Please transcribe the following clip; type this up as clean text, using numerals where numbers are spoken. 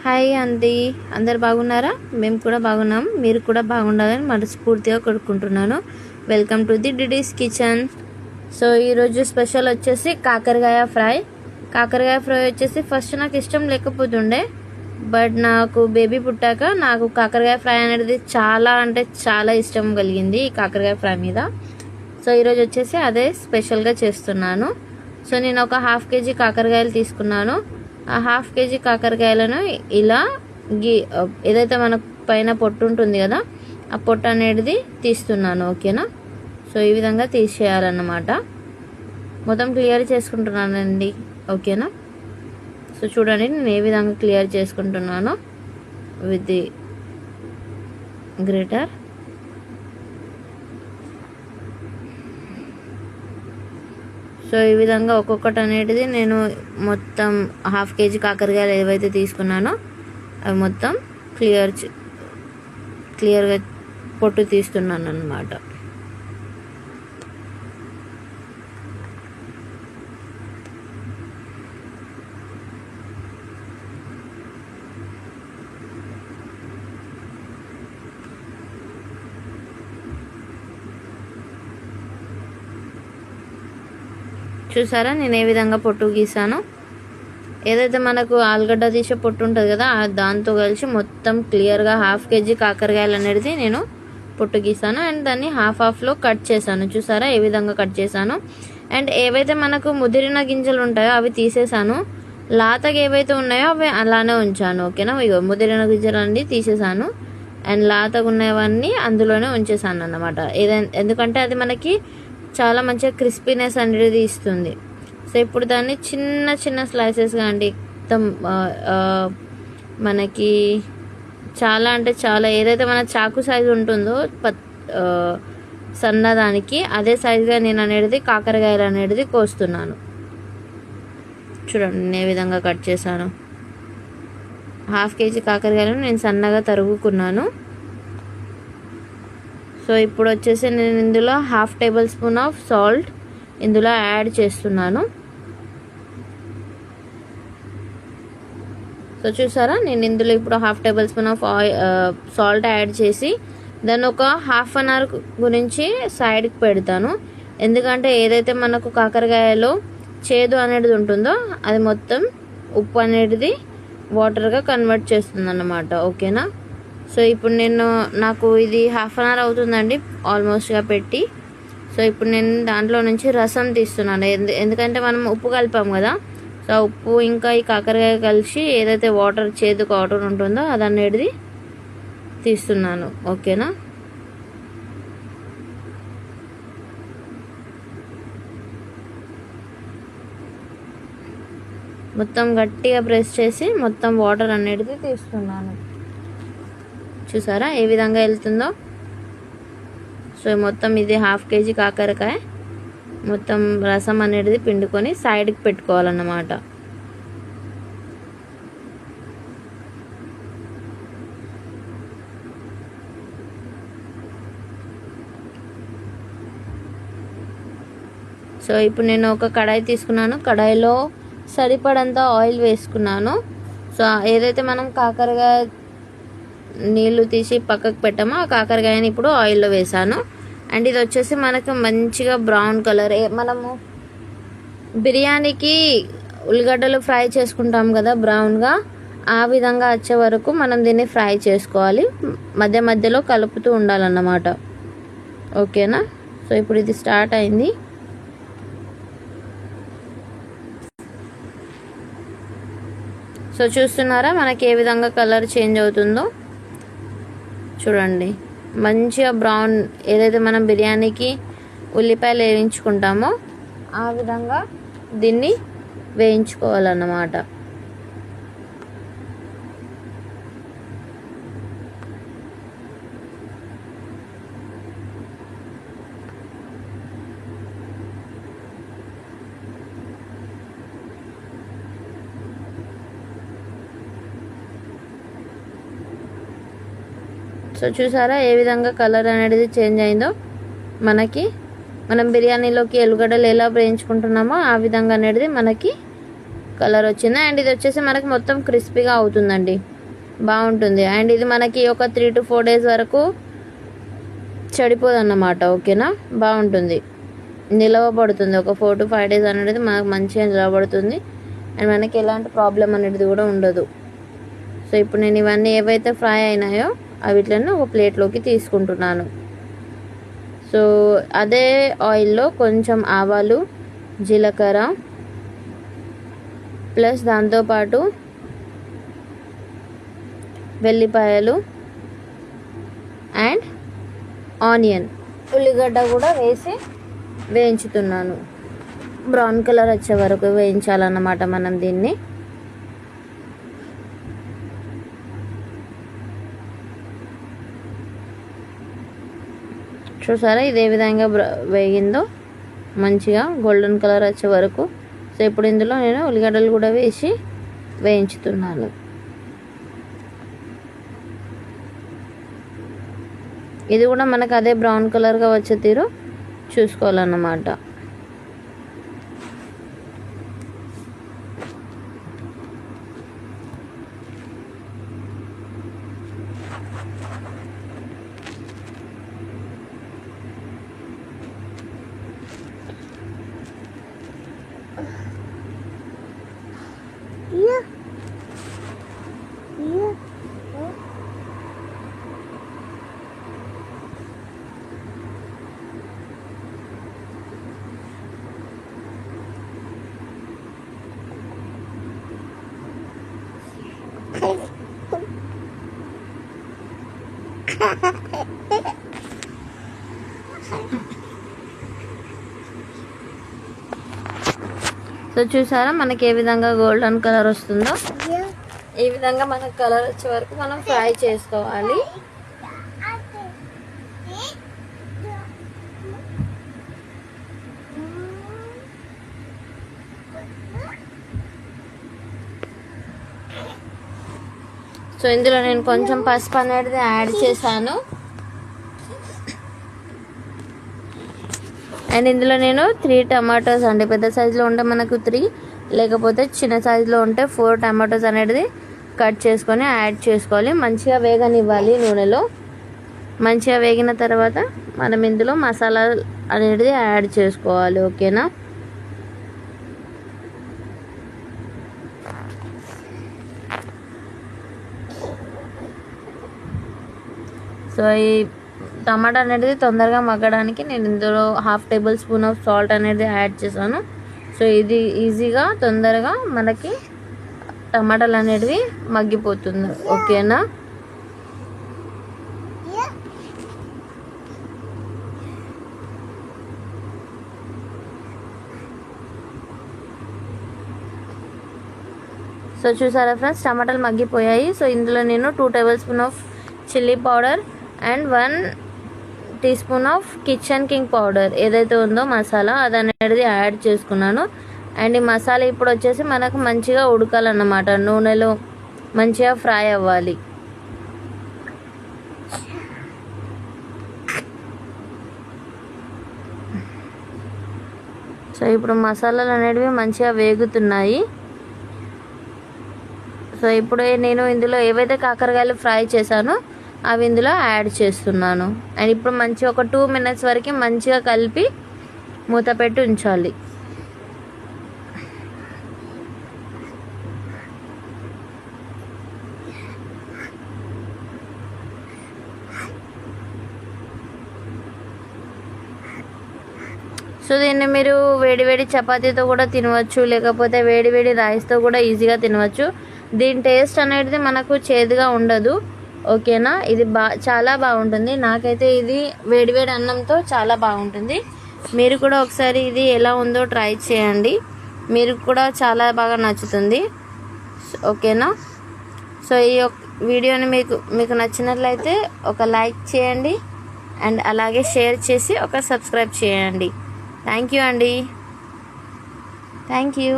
Hi అండి, అందరు బాగున్నారా? మేము కూడా బాగున్నాం. మీరు కూడా బాగుండాలని మనస్ఫూర్తిగా కోరుకుంటున్నాను. Welcome to the Didi's kitchen. So ఈరోజు స్పెషల్ వచ్చేసి కాకరకాయ ఫ్రై. కాకరకాయ ఫ్రై వచ్చేసి ఫస్ట్ నాకు ఇష్టం లేకపోతుండే, బట్ నాకు బేబీ పుట్టాక నాకు కాకరకాయ ఫ్రై అనేది చాలా అంటే చాలా ఇష్టం కలిగింది ఈ కాకరకాయ ఫ్రై మీద. సో ఈరోజు వచ్చేసి అదే స్పెషల్గా చేస్తున్నాను. సో నేను ఒక హాఫ్ కేజీ కాకరకాయలు తీసుకున్నాను. ఆ హాఫ్ కేజీ కాకరకాయలను ఇలా ఏదైతే మన పైన పొట్టు ఉంటుంది కదా, ఆ పొట్టు అనేది తీస్తున్నాను. ఓకేనా? సో ఈ విధంగా తీసేయాలన్నమాట. మొత్తం క్లియర్ చేసుకుంటున్నానండి. ఓకేనా? సో చూడండి నేను ఏ విధంగా క్లియర్ చేసుకుంటున్నానో విత్ ది గ్రేటర్. సో ఈ విధంగా ఒక్కొక్కటి అనేది నేను మొత్తం హాఫ్ కేజీ కాకరకాయలు ఏవైతే తీసుకున్నానో అవి మొత్తం క్లియర్గా పొట్టు తీస్తున్నాను అన్నమాట. చూసారా నేను ఏ విధంగా పొట్టు గీసాను? ఏదైతే మనకు ఆలుగడ్డ తీసే పొట్టు ఉంటుంది కదా, దాంతో కలిసి మొత్తం క్లియర్గా హాఫ్ కేజీ కాకరకాయలు అనేది నేను పొట్టు గీసాను. అండ్ దాన్ని హాఫ్లో కట్ చేశాను. చూసారా ఏ విధంగా కట్ చేశాను? అండ్ ఏవైతే మనకు ముదిరిన గింజలు ఉంటాయో అవి తీసేసాను. లాతగా ఏవైతే ఉన్నాయో అవి అలానే ఉంచాను. ఓకేనా? ఇగో ముదిరిన గింజలు అన్నీ తీసేసాను. అండ్ లాతగా ఉన్నవన్నీ అందులోనే ఉంచేసాను అన్నమాట. ఎందుకంటే అది మనకి చాలా మంచిగా క్రిస్పీనెస్ అనేది ఇస్తుంది. సో ఇప్పుడు దాన్ని చిన్న చిన్న స్లైసెస్గా అండి, మొత్తం మనకి చాలా అంటే చాలా, ఏదైతే మన చాకు సైజు ఉంటుందో సన్నదానికి అదే సైజుగా నేను అనేది కాకరకాయలు అనేది కోస్తున్నాను. చూడండి నేను ఏ విధంగా కట్ చేశాను. హాఫ్ కేజీ కాకరకాయలను నేను సన్నగా తరుగుకున్నాను. సో ఇప్పుడు వచ్చేసి నేను ఇందులో half table spoon of salt ఇందులో యాడ్ చేస్తున్నాను. సో చూసారా నేను ఇందులో ఇప్పుడు half table spoon of salt add చేసి దాన్ని ఒక హాఫ్ అన్ అవర్ గురించి సైడ్కి పెడతాను. ఎందుకంటే ఏదైతే మనకు కాకరకాయలో చేదు అనేది ఉంటుందో అది మొత్తం ఉప్పు అనేది వాటర్గా కన్వర్ట్ చేస్తుంది అన్నమాట. ఓకేనా? సో ఇప్పుడు నాకు ఇది హాఫ్ అన్ అవర్ అవుతుందండి ఆల్మోస్ట్గా పెట్టి. సో ఇప్పుడు నేను దాంట్లో నుంచి రసం తీస్తున్నాను. ఎందుకంటే మనం ఉప్పు కలిపాం కదా, సో ఉప్పు ఇంకా ఈ కాకరకాయ కలిసి ఏదైతే చేదు వాటర్ ఉంటుందో అది అనేది తీస్తున్నాను. ఓకేనా? మొత్తం గట్టిగా ప్రెస్ చేసి మొత్తం వాటర్ అనేది తీస్తున్నాను. చూసారా ఏ విధంగా వెళ్తుందో? సో మొత్తం ఇది హాఫ్ కేజీ కాకరకాయ మొత్తం రసం అనేది పిండుకొని సైడ్కి పెట్టుకోవాలన్నమాట. సో ఇప్పుడు నేను ఒక కడాయి తీసుకున్నాను. కడాయిలో సరిపడంత ఆయిల్ వేసుకున్నాను. సో ఏదైతే మనం కాకరకాయ నీళ్లు తీసి పక్కకు పెట్టామో ఆ కాకరకాయని ఇప్పుడు ఆయిల్లో వేసాను. అండ్ ఇది వచ్చేసి మనకు మంచిగా బ్రౌన్ కలర్, మనము బిర్యానీకి ఉల్లిగడ్డలు ఫ్రై చేసుకుంటాం కదా బ్రౌన్గా, ఆ విధంగా వచ్చే వరకు మనం దీన్ని ఫ్రై చేసుకోవాలి. మధ్య మధ్యలో కలుపుతూ ఉండాలన్నమాట. ఓకేనా? సో ఇప్పుడు ఇది స్టార్ట్ అయింది. సో చూస్తున్నారా మనకి ఏ విధంగా కలర్ చేంజ్ అవుతుందో? చూడండి మంచిగా బ్రౌన్, ఏదైతే మనం బిర్యానీకి ఉల్లిపాయలు వేయించుకుంటామో ఆ విధంగా దీన్ని వేయించుకోవాలన్నమాట. సో చూసారా ఏ విధంగా కలర్ అనేది చేంజ్ అయిందో? మనం బిర్యానీలోకి ఎల్లుగడ్డలు ఎలా వేయించుకుంటున్నామో ఆ విధంగా అనేది మనకి కలర్ వచ్చింది. అండ్ ఇది వచ్చేసి మనకి మొత్తం క్రిస్పీగా అవుతుందండి. బాగుంటుంది. అండ్ ఇది మనకి ఒక 3 to 4 days వరకు చెడిపోదు అన్నమాట. ఓకేనా, బాగుంటుంది, నిలవబడుతుంది. ఒక 4 to 5 days అనేది మనకు మంచిగా నిలవబడుతుంది. అండ్ మనకి ఎలాంటి ప్రాబ్లం అనేది కూడా ఉండదు. సో ఇప్పుడు నేను ఇవన్నీ ఏవైతే ఫ్రై అయినాయో వీటిని ఒక ప్లేట్లోకి తీసుకుంటున్నాను. సో అదే ఆయిల్లో కొంచెం ఆవాలు, జీలకర్ర ప్లస్ దాంతోపాటు వెల్లిపాయలు అండ్ ఆనియన్, ఉల్లిగడ్డ కూడా వేసి వేయించుతున్నాను. బ్రౌన్ కలర్ వచ్చే వరకు వేయించాలన్నమాట మనం దీన్ని. చూసారా ఇదే విధంగా వేగిందో, మంచిగా గోల్డెన్ కలర్ వచ్చే వరకు. సో ఇప్పుడు ఇందులో నేను ఉల్లిగడ్డలు కూడా వేసి వేయించుతున్నాను. ఇది కూడా మనకు అదే బ్రౌన్ కలర్గా వచ్చే తీరు చూసుకోవాలన్నమాట. సో చూసారా మనకి ఏ విధంగా గోల్డెన్ కలర్ వస్తుందో. ఈ విధంగా మనకు కలర్ వచ్చే వరకు మనం ఫ్రై చేసుకోవాలి. సో ఇందులో నేను కొంచెం పసుపు అనేది యాడ్ చేశాను. అండ్ ఇందులో నేను 3 టమాటోస్ అండి, పెద్ద సైజులో ఉంటే మనకు 3, లేకపోతే చిన్న సైజులో ఉంటే 4 టమాటోస్ అనేది కట్ చేసుకొని యాడ్ చేసుకోవాలి. మంచిగా వేగనివ్వాలి నూనెలో. మంచిగా వేగిన తర్వాత మనం ఇందులో మసాలా అనేది యాడ్ చేసుకోవాలి. ఓకేనా, సో ఈ టమాటా అనేది తొందరగా మగ్గడానికి నేను ఇందులో 1/2 tablespoon ఆఫ్ సాల్ట్ అనేది యాడ్ చేశాను. సో ఇది ఈజీగా తొందరగా మనకి టమాటాలు అనేటివి మగ్గిపోతుంది. ఓకేనా, సో చూసారా ఫ్రెండ్స్, టమాటాలు మగ్గిపోయాయి. సో ఇందులో నేను 2 tablespoon of chilli powder and 1 teaspoon of kitchen king powder ఏదైతే ఉందో మసాలా అది అనేది యాడ్ చేసుకున్నాను. అండ్ ఈ మసాలా ఇప్పుడు వచ్చేసి మనకు మంచిగా ఉడకాలన్నమాట, నూనెలో మంచిగా ఫ్రై అవ్వాలి. సో ఇప్పుడు మసాలాలు అనేటివి మంచిగా వేగుతున్నాయి. సో ఇప్పుడు నేను ఇందులో ఏవైతే కాకరకాయలు ఫ్రై చేశానో అవి ఇందులో యాడ్ చేస్తున్నాను. అండ్ ఇప్పుడు మంచిగా ఒక 2 minutes వరకు మంచిగా కలిపి మూత పెట్టి ఉంచాలి. సో దీన్ని మీరు వేడివేడి చపాతీతో కూడా తినవచ్చు, లేకపోతే వేడివేడి రైస్తో కూడా ఈజీగా తినవచ్చు. దీని టేస్ట్ అనేది మనకు చేదుగా ఉండదు. ఓకేనా, ఇది చాలా బాగుంటుంది. నాకైతే ఇది వేడివేడి అన్నంతో చాలా బాగుంటుంది. మీరు కూడా ఒకసారి ఇది ఎలా ఉందో ట్రై చేయండి, మీరు కూడా చాలా బాగా నచ్చుతుంది. ఓకేనా, సో ఈ వీడియోని మీకు నచ్చినట్లయితే ఒక లైక్ చేయండి అండ్ అలాగే షేర్ చేసి ఒక సబ్స్క్రైబ్ చేయండి. థ్యాంక్ యూ అండి, థ్యాంక్ యూ.